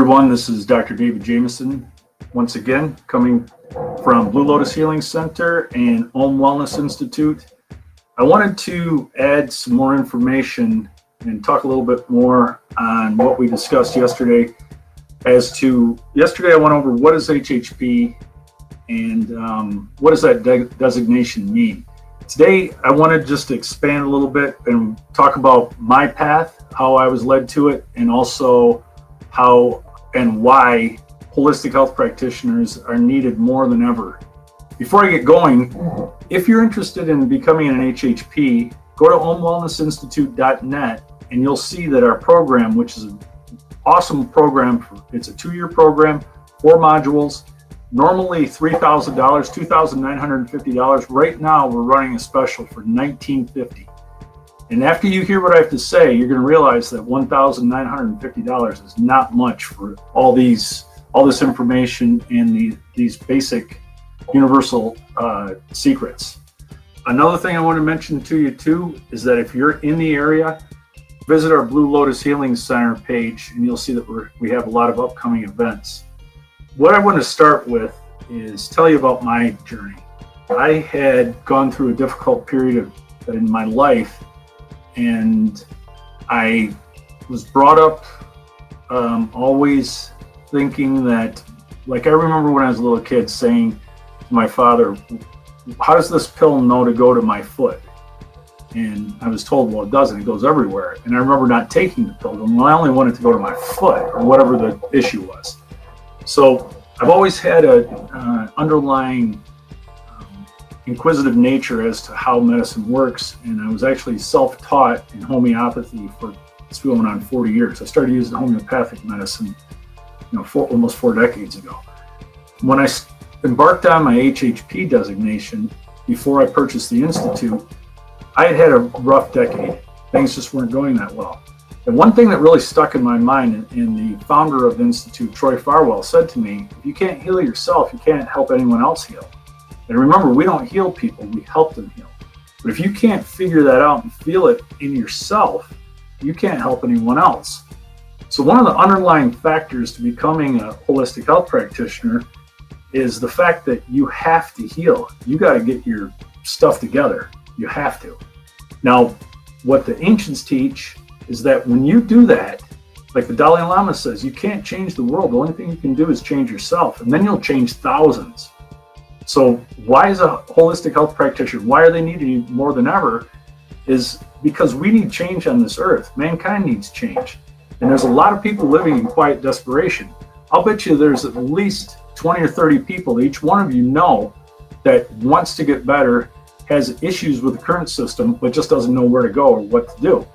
everyone, this is Dr. David Jameson, once again, coming from Blue Lotus Healing Center and Om Wellness Institute. I wanted to add some more information and talk a little bit more on what we discussed yesterday. Yesterday I went over what is HHP and what does that designation mean. Today I want to just expand a little bit and talk about my path, how I was led to it, and also how and why holistic health practitioners are needed more than ever. Before I get going, if you're interested in becoming an HHP, go to omwellnessinstitute.net and you'll see that our program, which is an awesome program, it's a 2-year program, 4 modules, normally $3,000, $2,950. Right now we're running a special for $1,950. And after you hear what I have to say, you're going to realize that $1,950 is not much for all this information and these basic universal secrets. Another thing I want to mention to you too is that if you're in the area, visit our Blue Lotus Healing Center page and you'll see that we have a lot of upcoming events. What I want to start with is tell you about my journey. I had gone through a difficult period in my life, and I was brought up always thinking that, like I remember when I was a little kid saying to my father, how does this pill know to go to my foot? And I was told, well, it doesn't, it goes everywhere. And I remember not taking the pill, well, I only wanted to go to my foot, or whatever the issue was. So I've always had an underlying inquisitive nature as to how medicine works, and I was actually self-taught in homeopathy for it's going on 40 years. I started using homeopathic medicine, almost 4 decades ago. When I embarked on my HHP designation, before I purchased the Institute, I had a rough decade. Things just weren't going that well. And one thing that really stuck in my mind, and the founder of the Institute, Troy Farwell, said to me, if you can't heal yourself, you can't help anyone else heal. And remember, we don't heal people, we help them heal. But if you can't figure that out and feel it in yourself, you can't help anyone else. So one of the underlying factors to becoming a holistic health practitioner is the fact that you have to heal. You got to get your stuff together. You have to. Now, what the ancients teach is that when you do that, like the Dalai Lama says, you can't change the world. The only thing you can do is change yourself, and then you'll change thousands. So why is a holistic health practitioner, why are they needed more than ever, is because we need change on this earth. Mankind needs change. And there's a lot of people living in quiet desperation. I'll bet you there's at least 20 or 30 people, each one of you know, that wants to get better, has issues with the current system, but just doesn't know where to go or what to do.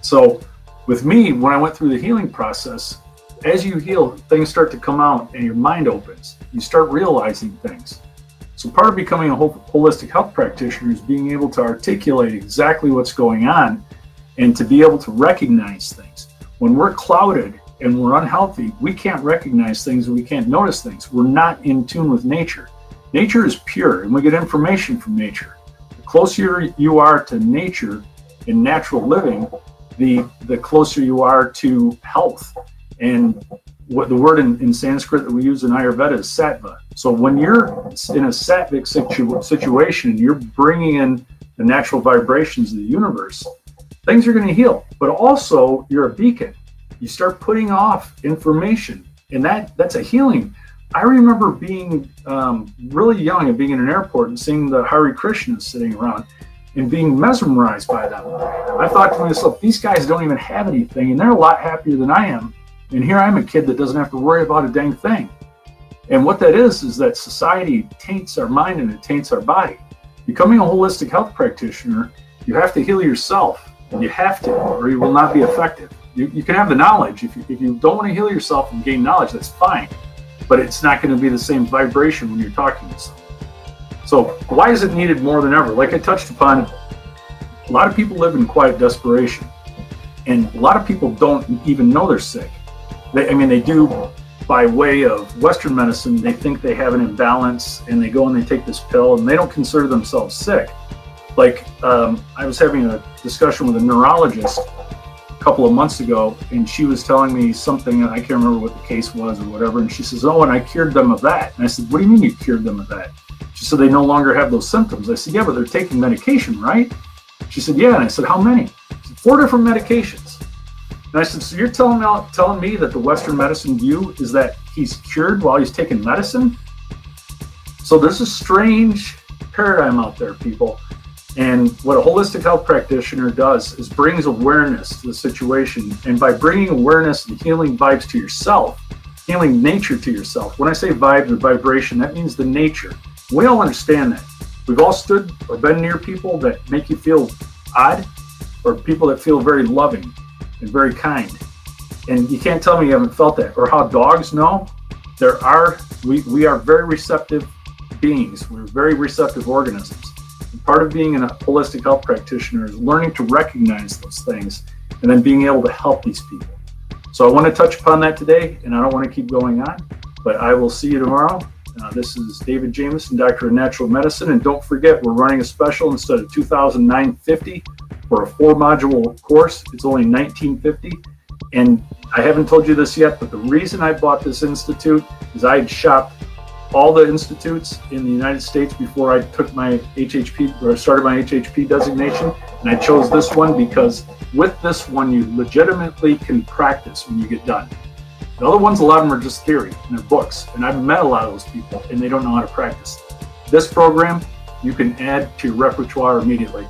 So with me, when I went through the healing process, as you heal, things start to come out and your mind opens. You start realizing things. So part of becoming a holistic health practitioner is being able to articulate exactly what's going on and to be able to recognize things. When we're clouded and we're unhealthy, we can't recognize things and we can't notice things. We're not in tune with nature. Nature is pure and we get information from nature. The closer you are to nature in natural living, the closer you are to health. And what the word in Sanskrit that we use in Ayurveda is sattva. So when you're in a sattvic situation, you're bringing in the natural vibrations of the universe, things are going to heal. But also, you're a beacon. You start putting off information, and that's a healing. I remember being really young and being in an airport and seeing the Hare Krishnas sitting around and being mesmerized by them. I thought to myself, these guys don't even have anything, and they're a lot happier than I am. And here I'm a kid that doesn't have to worry about a dang thing. And what that is that society taints our mind and it taints our body. Becoming a holistic health practitioner, you have to heal yourself. You have to, or you will not be effective. You can have the knowledge. If you don't want to heal yourself and gain knowledge, that's fine. But it's not going to be the same vibration when you're talking to someone. So why is it needed more than ever? Like I touched upon, a lot of people live in quiet desperation. And a lot of people don't even know they're sick. They do by way of Western medicine. They think they have an imbalance and they go and they take this pill and they don't consider themselves sick. Like I was having a discussion with a neurologist a couple of months ago, and she was telling me something, I can't remember what the case was or whatever, and she says, oh, and I cured them of that. And I said, what do you mean you cured them of that? She said, they no longer have those symptoms. I said, yeah, but they're taking medication, right? She said, yeah. And I said, how many? She said, 4 different medications. And I said, so you're telling me that the Western medicine view is that he's cured while he's taking medicine? So there's a strange paradigm out there, people. And what a holistic health practitioner does is brings awareness to the situation. And by bringing awareness and healing vibes to yourself, healing nature to yourself. When I say vibe or vibration, that means the nature. We all understand that. We've all stood or been near people that make you feel odd, or people that feel very loving and very kind. And you can't tell me you haven't felt that. Or how dogs know. We are very receptive beings. We're very receptive organisms. And part of being a holistic health practitioner is learning to recognize those things and then being able to help these people. So I want to touch upon that today, and I don't want to keep going on, but I will see you tomorrow. This is David Jamison, Doctor of Natural Medicine, and don't forget, we're running a special. Instead of $2,950 for a 4-module course, it's only $1,950. And I haven't told you this yet, but the reason I bought this institute is I had shopped all the institutes in the United States before I took my HHP or started my HHP designation, and I chose this one because with this one you legitimately can practice when you get done. The other ones, a lot of them are just theory and they're books, and I've met a lot of those people and they don't know how to practice. This program you can add to your repertoire immediately.